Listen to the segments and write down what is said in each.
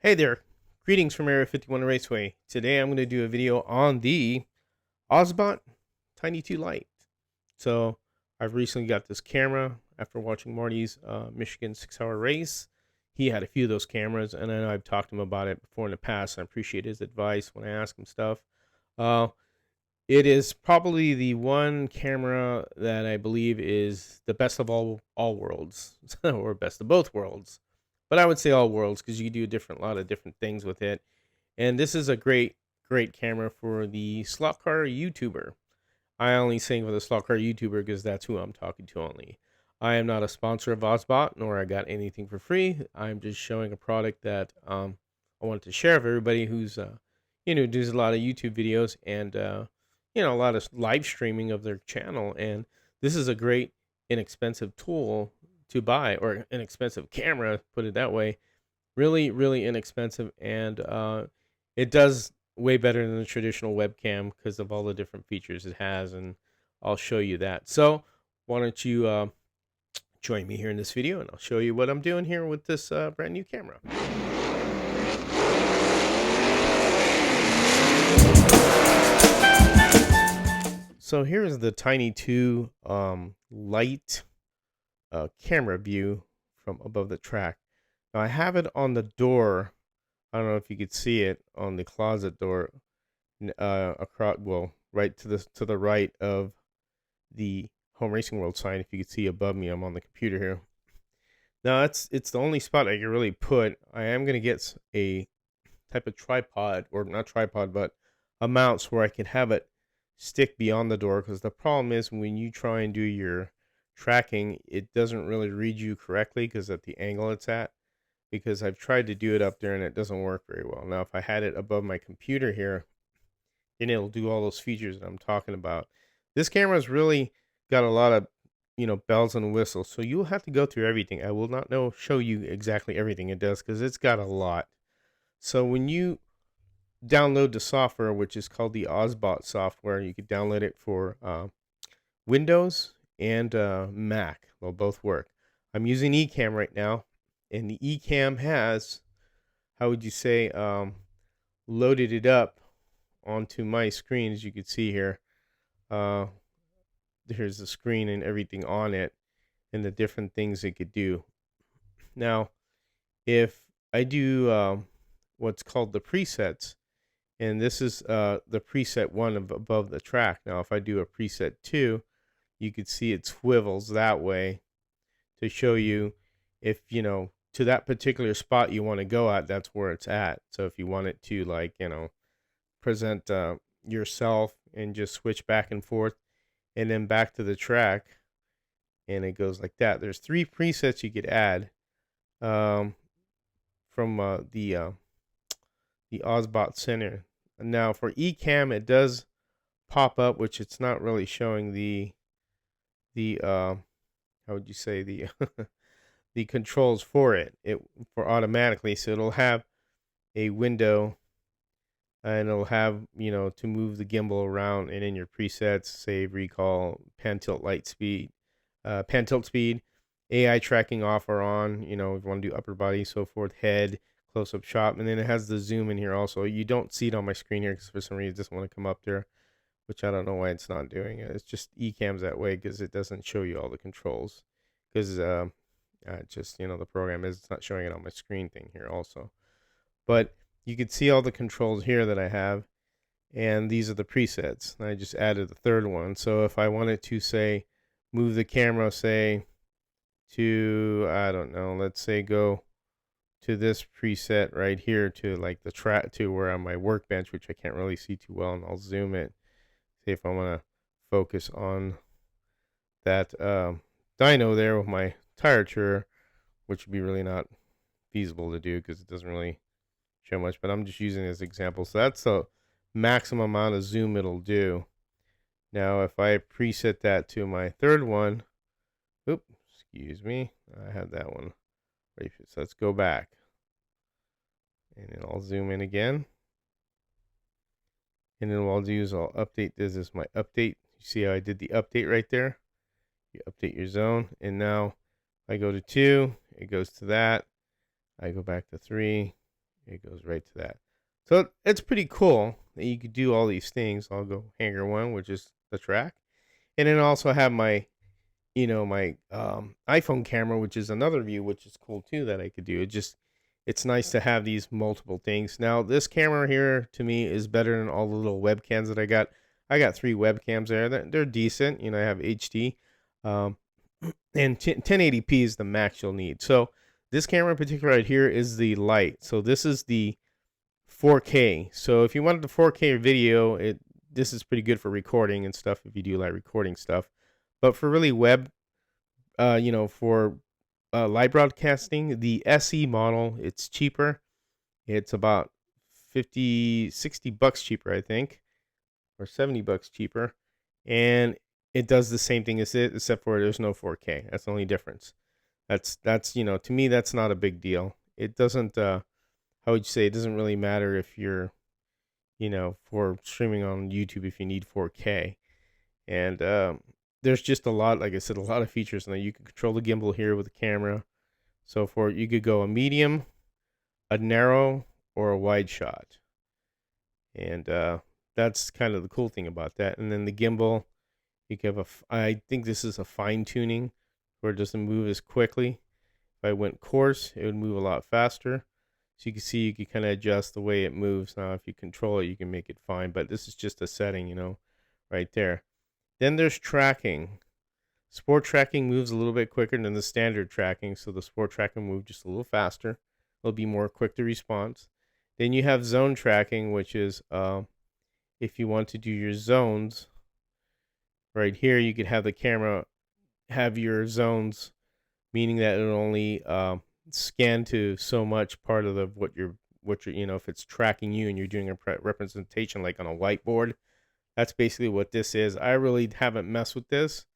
Hey there, greetings from Area 51 Raceway. Today I'm going to do a video on the Obsbot Tiny 2 Lite. So I've recently got this camera after watching Marty's Michigan 6-hour race. He had a few of those cameras, and I know I've talked to him about it before in the past. I appreciate his advice when I ask him stuff. Uh, it is probably the one camera that I believe is the best of all worlds, or best of both worlds. But I would say all worlds because you can do a lot of different things with it. And this is a great camera for the slot car YouTuber. I only say for the slot car YouTuber because that's who I'm talking to only. I am not a sponsor of Obsbot, nor I got anything for free. I'm just showing a product that I wanted to share with everybody who's does a lot of YouTube videos and a lot of live streaming of their channel. And this is a great inexpensive tool to buy, or inexpensive camera, put it that way. Really inexpensive, and it does way better than the traditional webcam because of all the different features it has, and I'll show you that. So why don't you join me here in this video, and I'll show you what I'm doing here with this brand new camera. So here's the Tiny 2 Lite camera view from above the track. Now I have it on the door. I don't know if you could see it on the closet door, across, well, right to the right of the Home Racing World sign. If you could see above me, I'm on the computer here. Now it's the only spot I can really put. I am gonna get a type of tripod, or not tripod, but a mount where I can have it stick beyond the door. Because the problem is when you try and do your tracking, it doesn't really read you correctly because at the angle it's at. Because I've tried to do it up there and it doesn't work very well. Now, if I had it above my computer here, then it'll do all those features that I'm talking about. This camera's really got a lot of, bells and whistles. So you'll have to go through everything. I will not show you exactly everything it does because it's got a lot. So when you download the software, which is called the Obsbot software, you can download it for Windows and Mac. They'll both work. I'm using Ecamm right now, and the Ecamm has, how would you say, loaded it up onto my screen. As you can see here, there's the screen and everything on it and the different things it could do. Now, if I do what's called the presets, and this is the preset 1 of above the track. Now, if I do a preset 2, you could see it swivels that way to show you if, to that particular spot you want to go at, that's where it's at. So if you want it to, like, present yourself and just switch back and forth and then back to the track, and it goes like that. There's 3 presets you could add from the Obsbot Center. Now for Ecamm, it does pop up, which it's not really showing the how would you say, the the controls for it for automatically. So it'll have a window, and it'll have, to move the gimbal around, and in your presets, save, recall, pan tilt speed, AI tracking off or on, if you want to do upper body, so forth, head, close up shot, and then it has the zoom in here also. You don't see it on my screen here because for some reason it doesn't want to come up there, which I don't know why it's not doing it. It's just Ecamm's that way because it doesn't show you all the controls, because just, the program is, it's not showing it on my screen thing here also. But you can see all the controls here that I have, and these are the presets. I just added the third one. So if I wanted to, say, move the camera, say, to, I don't know, let's say go to this preset right here, to like the track, to where on my workbench, which I can't really see too well, and I'll zoom it. See if I want to focus on that dyno there with my tire tour, which would be really not feasible to do because it doesn't really show much, but I'm just using it as an example. So that's the maximum amount of zoom it'll do. Now, if I preset that to my third one, excuse me, I had that one right here. So let's go back, and then I'll zoom in again. And then what I'll do is I'll update this as my update. You see how I did the update right there? You update your zone, and now I go to 2, it goes to that. I go back to 3, It goes right to that. So it's pretty cool that you could do all these things. I'll go hanger one, which is the track. And then also have my, my iPhone camera, which is another view, which is cool too that I could do. It's nice to have these multiple things. Now this camera here to me is better than all the little webcams that I got. I got 3 webcams there. They're decent. I have HD, um, and 1080p is the max you'll need. So this camera in particular right here is the Lite. So this is the 4K. So if you wanted the 4K video, this is pretty good for recording and stuff if you do like recording stuff. But for really web, for live broadcasting, the SE model, it's cheaper. It's about 50, 60 bucks cheaper, I think, or 70 bucks cheaper. And it does the same thing as it, except for there's no 4K. That's the only difference. That's to me, that's not a big deal. It doesn't, how would you say, it doesn't really matter if you're, for streaming on YouTube if you need 4K. And there's just a lot, like I said, a lot of features. Now you can control the gimbal here with the camera. So you could go a medium, a narrow, or a wide shot. And that's kind of the cool thing about that. And then the gimbal, you can have I think this is a fine tuning where it doesn't move as quickly. If I went coarse, it would move a lot faster. So you can see you can kind of adjust the way it moves. Now, if you control it, you can make it fine. But this is just a setting, right there. Then there's tracking. Sport tracking moves a little bit quicker than the standard tracking. So the sport tracking moves just a little faster. It'll be more quick to response. Then you have zone tracking, which is if you want to do your zones. Right here, you could have the camera have your zones, meaning that it'll only scan to so much part of what you're if it's tracking you and you're doing a representation like on a whiteboard. That's basically what this is. I really haven't messed with this,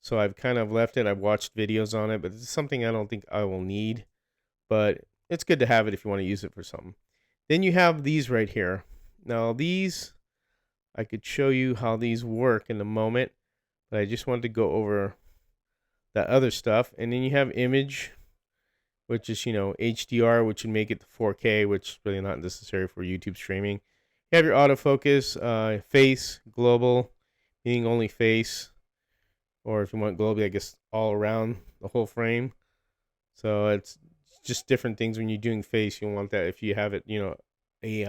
so I've kind of left it. I've watched videos on it, but it's something I don't think I will need. But it's good to have it if you want to use it for something. Then you have these right here. Now these, I could show you how these work in a moment, but I just wanted to go over that other stuff. And then you have image, which is, HDR, which would make it to 4K, which is really not necessary for YouTube streaming. You have your autofocus, face, global, meaning only face, or if you want globally, I guess all around the whole frame. So it's just different things when you're doing face. You want that if you have it,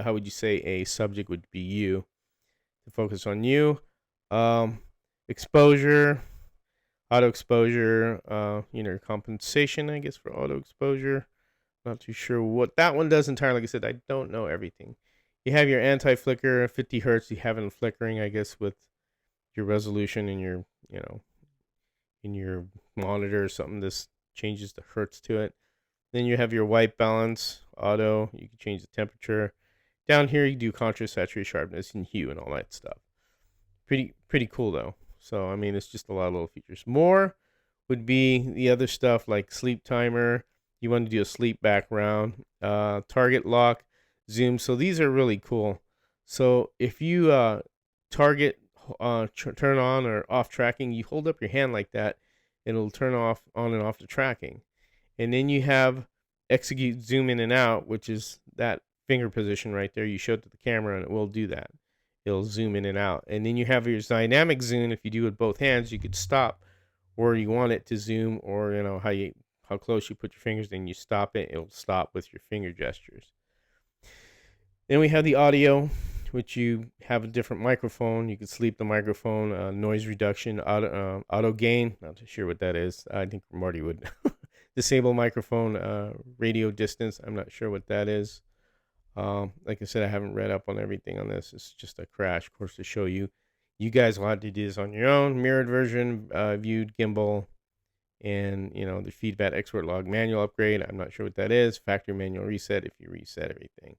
how would you say a subject would be you, to focus on you. Exposure, auto exposure, compensation, I guess, for auto exposure. Not too sure what that one does entirely. Like I said, I don't know everything. You have your anti-flicker, 50 hertz. You have it in flickering, I guess, with your resolution in your, in your monitor or something. This changes the hertz to it. Then you have your white balance, auto. You can change the temperature. Down here, you do contrast, saturation, sharpness, and hue, and all that stuff. Pretty cool though. So I mean, it's just a lot of little features. More would be the other stuff like sleep timer. You want to do a sleep background, target lock, zoom. So these are really cool. So if you target, turn on or off tracking, you hold up your hand like that, and it'll turn on and off the tracking. And then you have execute zoom in and out, which is that finger position right there. You show it to the camera, and it will do that. It'll zoom in and out. And then you have your dynamic zoom. If you do it with both hands, you could stop where you want it to zoom, or how close you put your fingers, then you stop it. It'll stop with your finger gestures. Then we have the audio, which you have a different microphone. You can sleep the microphone, noise reduction, auto gain. Not too sure what that is. I think Marty would. Disable microphone, radio distance. I'm not sure what that is. Like I said, I haven't read up on everything on this. It's just a crash course to show you. You guys will have to do this on your own. Mirrored version, viewed, gimbal, and the feedback export log manual upgrade. I'm not sure what that is. Factory manual reset if you reset everything.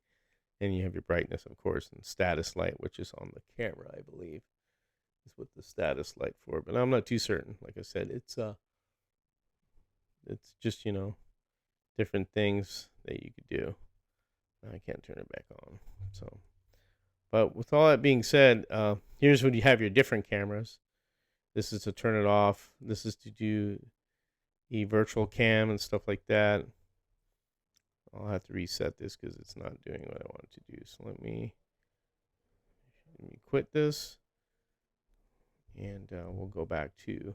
And you have your brightness, of course, and status light, which is on the camera, I believe, is what the status light for. But I'm not too certain. Like I said, it's just different things that you could do. I can't turn it back on. So, but with all that being said, here's when you have your different cameras. This is to turn it off. This is to do the virtual cam and stuff like that. I'll have to reset this because it's not doing what I want it to do. So let me quit this, and we'll go back to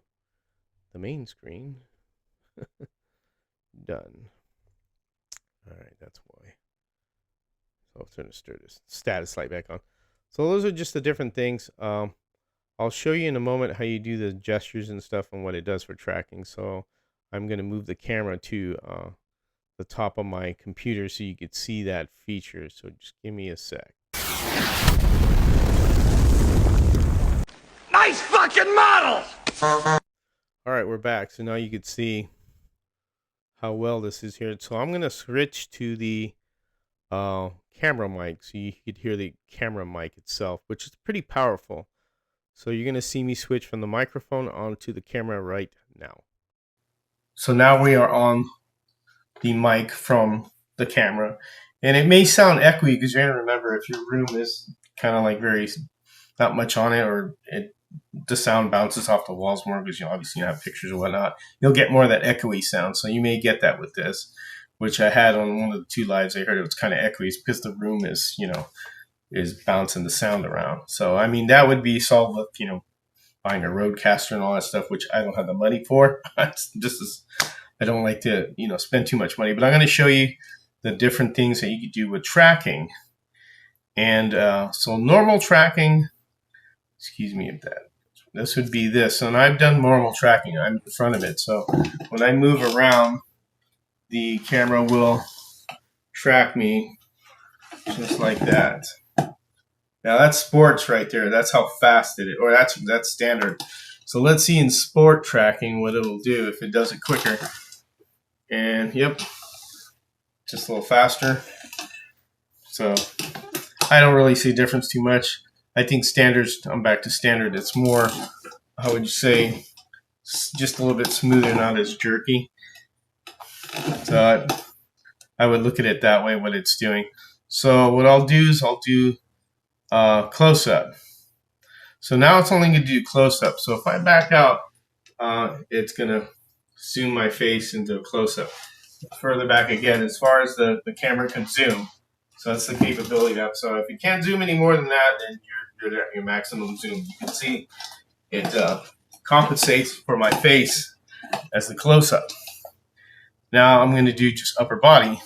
the main screen. Done. All right, that's why. So I'll turn the status light back on. So those are just the different things. I'll show you in a moment how you do the gestures and stuff and what it does for tracking. So I'm going to move the camera to the top of my computer so you could see that feature. So just give me a sec. Nice fucking model! All right, we're back. So now you can see how well this is here. So I'm going to switch to the camera mic so you could hear the camera mic itself, which is pretty powerful. So you're going to see me switch from the microphone onto the camera right now. So now we are on the mic from the camera. And it may sound echoey because you're going to remember if your room is kind of like very, not much on it, or the sound bounces off the walls more because obviously you have pictures or whatnot, you'll get more of that echoey sound. So you may get that with this, which I had on one of the two lives. I heard it was kind of echoey because the room is, is bouncing the sound around. So, I mean, that would be solved with, buying a roadcaster and all that stuff, which I don't have the money for. I don't like to, spend too much money. But I'm going to show you the different things that you could do with tracking. And so normal tracking, excuse me if this would be this. And I've done normal tracking. I'm in front of it. So when I move around, the camera will track me just like that. Now that's sports right there. That's how fast it is, or that's standard. So let's see in sport tracking what it'll do if it does it quicker. And yep, just a little faster. So I don't really see a difference too much. I think standards, I'm back to standard. It's more, how would you say, just a little bit smoother, not as jerky. So I would look at it that way, what it's doing. So what I'll do is I'll do close-up. So now it's only going to do close-up. So if I back out, it's going to zoom my face into a close-up. Further back again, as far as the camera can zoom. So that's the capability of that. So if you can't zoom any more than that, then you're at your maximum zoom. You can see it compensates for my face as the close-up. Now I'm going to do just upper body.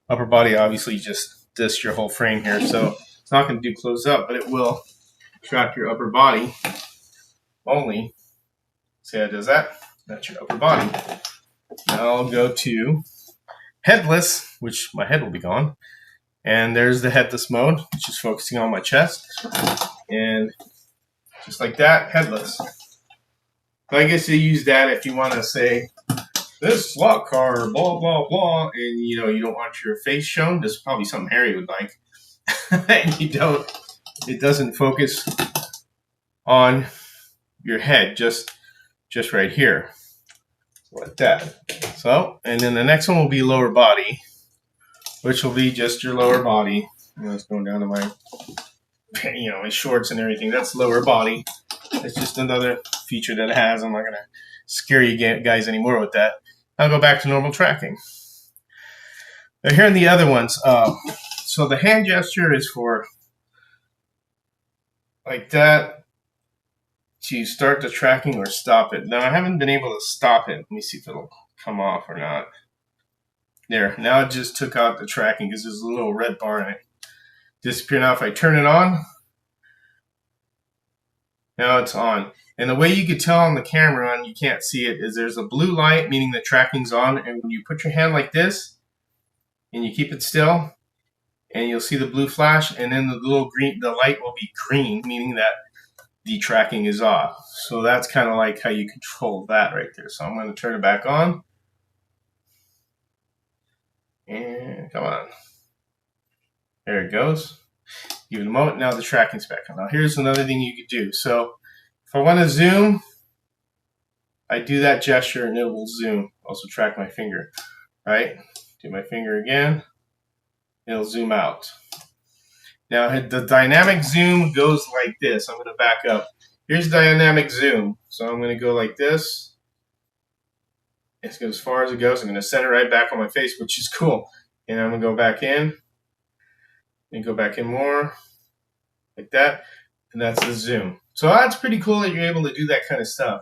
Upper body obviously just this your whole frame here. So it's not going to do close up, but it will track your upper body only. See how it does that? That's your upper body. Now I'll go to headless, which my head will be gone. And there's the headless mode, which is focusing on my chest. And just like that, headless. So I guess you use that if you want to say, this slot car, blah, blah, blah, and you don't want your face shown. This is probably something Harry would like. And it doesn't focus on your head, just right here, like that. So, and then the next one will be lower body, which will be just your lower body. It's going down to my, my shorts and everything. That's lower body. It's just another feature that it has. I'm not going to scare you guys anymore with that. I'll go back to normal tracking. Now here are the other ones. So the hand gesture is for like that to start the tracking or stop it. Now I haven't been able to stop it. Let me see if it'll come off or not. There, now it just took out the tracking because there's a little red bar in it. Disappear now. If I turn it on, now it's on. And the way you could tell on the camera, and you can't see it, is there's a blue light, meaning the tracking's on. And when you put your hand like this, and you keep it still, and you'll see the blue flash, and then the little green, the light will be green, meaning that the tracking is off. So that's kind of like how you control that right there. So I'm going to turn it back on. And come on. There it goes. Give it a moment. Now the tracking's back on. Now here's another thing you could do. So if I want to zoom, I do that gesture and it will zoom. Also track my finger. Right? Do my finger again. It'll zoom out. Now the dynamic zoom goes like this. I'm going to back up. Here's dynamic zoom. So I'm going to go like this. It's as far as it goes. I'm going to center right back on my face, which is cool. And I'm gonna go back in and go back in more like that. And that's the zoom. So that's pretty cool that you're able to do that kind of stuff.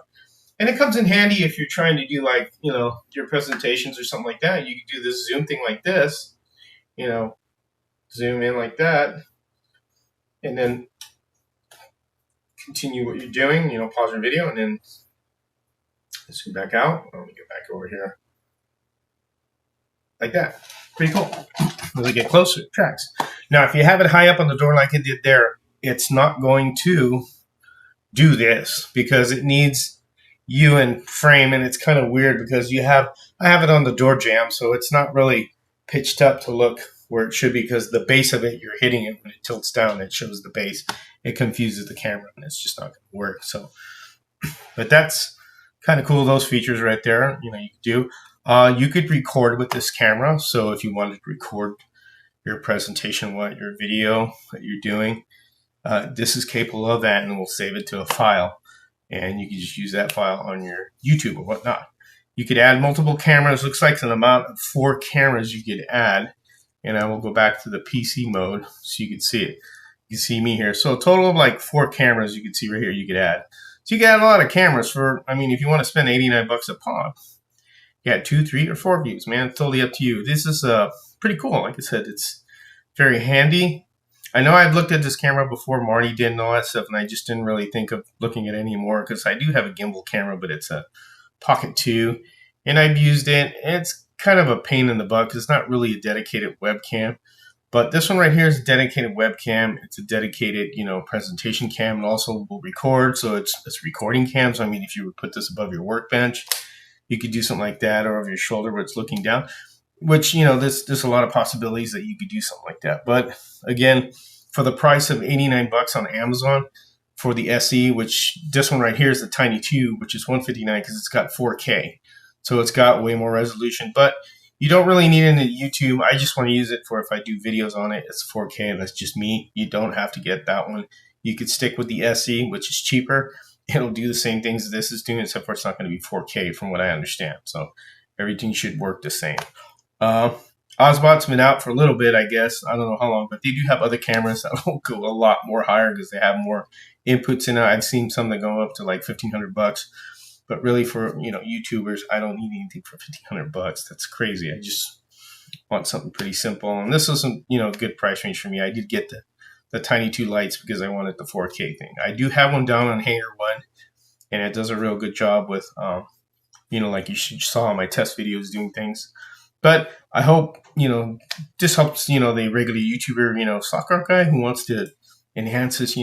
And it comes in handy if you're trying to do like, your presentations or something like that. You can do this zoom thing like this, zoom in like that, and then continue what you're doing, pause your video and then zoom back out. Let me get back over here. Like that. Pretty cool. As I get closer, it tracks. Now, if you have it high up on the door like it did there, it's not going to do this because it needs you in frame, and it's kind of weird because I have it on the door jamb, so it's not really pitched up to look where it should be because the base of it, you're hitting it when it tilts down, it shows the base. It confuses the camera and it's just not going to work. So, but that's kind of cool. Those features right there, you could do. You could record with this camera. So if you wanted to record your presentation, your video that you're doing, this is capable of that, and we'll save it to a file. And you can just use that file on your YouTube or whatnot. You could add multiple cameras. Looks like an amount of 4 cameras you could add. And I will go back to the PC mode so you can see it. You can see me here. So a total of like 4 cameras you can see right here you could add. So you can add a lot of cameras if you want to spend $89 a pop, you got 2, 3, or 4 views, man. It's totally up to you. This is pretty cool. Like I said, it's very handy. I know I've looked at this camera before, Marty did and all that stuff, and I just didn't really think of looking at it anymore because I do have a gimbal camera, but it's a Pocket 2, and I've used it. It's kind of a pain in the butt because it's not really a dedicated webcam. But this one right here is a dedicated webcam. It's a dedicated, presentation cam, and also will record. So it's recording cam. So if you would put this above your workbench, you could do something like that, or over your shoulder where it's looking down. Which, there's a lot of possibilities that you could do something like that. But again, for the price of $89 on Amazon for the SE, which this one right here is the Tiny 2, which is $159 because it's got 4K. So it's got way more resolution. But you don't really need it in YouTube. I just want to use it for if I do videos on it. It's 4K, and that's just me. You don't have to get that one. You could stick with the SE, which is cheaper. It'll do the same things this is doing, except for it's not going to be 4K from what I understand. So everything should work the same. Obsbot's been out for a little bit, I guess. I don't know how long, but they do have other cameras that will go a lot more higher because they have more inputs in it. I've seen some that go up to like $1,500, but really for YouTubers, I don't need anything for $1,500. That's crazy. I just want something pretty simple, and this isn't a good price range for me. I did get the Tiny 2 Lites because I wanted the 4K thing. I do have one down on Hanger 1, and it does a real good job with like you saw in my test videos doing things. But I hope, this helps, the regular YouTuber, soccer guy who wants to enhance his,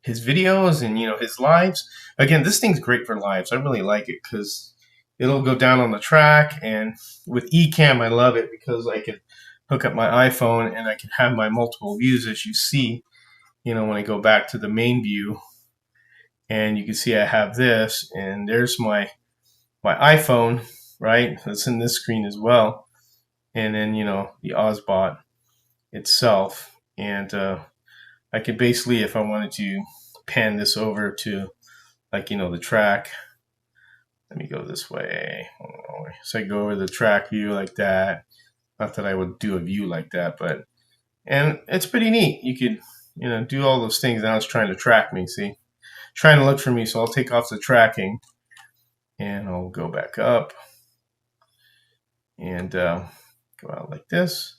his videos and, his lives. Again, this thing's great for lives. I really like it because it'll go down on the track. And with Ecamm, I love it because I can hook up my iPhone and I can have my multiple views, as you see, when I go back to the main view. And you can see I have this, and there's my iPhone, right? That's in this screen as well. And then, the Obsbot itself. And I could basically, if I wanted to pan this over to, the track. Let me go this way. So I go over the track view like that. Not that I would do a view like that, and it's pretty neat. You could, do all those things. Now it's trying to track me, see? Trying to look for me, so I'll take off the tracking. And I'll go back up. And go out like this.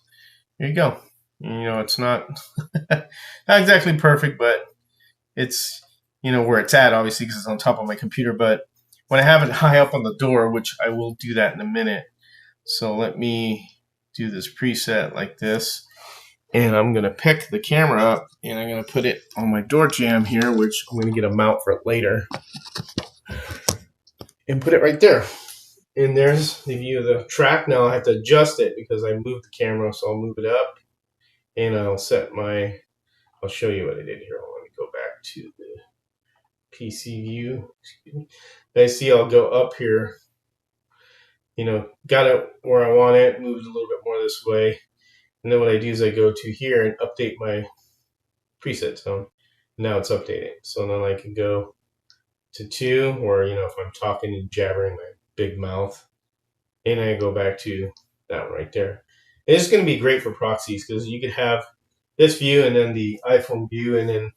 There you go. It's not not exactly perfect, but it's where it's at, obviously, because it's on top of my computer. But when I have it high up on the door, which I will do that in a minute, so let me do this preset like this, and I'm gonna pick the camera up and I'm gonna put it on my door jamb here, which I'm gonna get a mount for it later, and put it right there. And there's the view of the track. Now I have to adjust it because I moved the camera, so I'll move it up. And I'll show you what I did here. Let me go back to the PC view. I see I'll go up here. Got it where I want it, moved it a little bit more this way. And then what I do is I go to here and update my preset zone. Now it's updating. So then I can go to 2, or, if I'm talking and jabbering my big mouth. And I go back to that one right there. It's going to be great for proxies because you could have this view and then the iPhone view, and then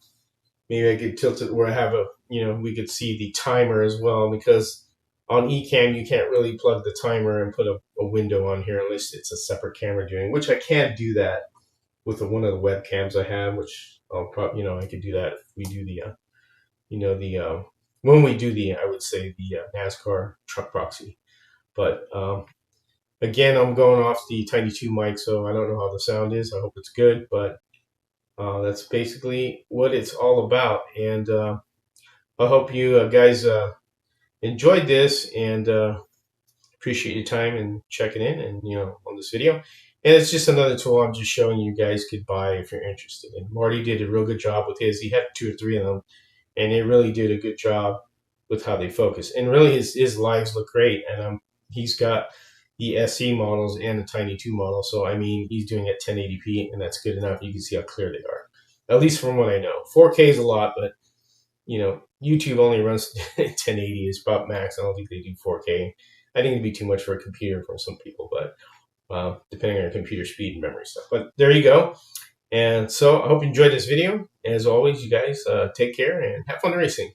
maybe I could tilt it where I have a, we could see the timer as well, because on Ecamm you can't really plug the timer and put a window on here unless it's a separate camera doing, which I can do that with one of the webcams I have, which I'll probably, I could do that if we do the, when we do the, I would say the NASCAR truck proxy. But again, I'm going off the Tiny 2 mic, so I don't know how the sound is. I hope it's good, but that's basically what it's all about. And I hope you guys enjoyed this, and appreciate your time and checking in, and on this video. And it's just another tool I'm just showing you guys could buy if you're interested. And Marty did a real good job with his. He had 2 or 3 of them, and they really did a good job with how they focus. And really, his lives look great. And he's got the SE models and the Tiny 2 model. So I mean, he's doing it 1080p, and that's good enough. You can see how clear they are, at least from what I know. 4K is a lot, but YouTube only runs 1080 is about max. I don't think they do 4K. I think it'd be too much for a computer for some people, but depending on your computer speed and memory stuff. But there you go. And so I hope you enjoyed this video. As always, you guys take care and have fun racing.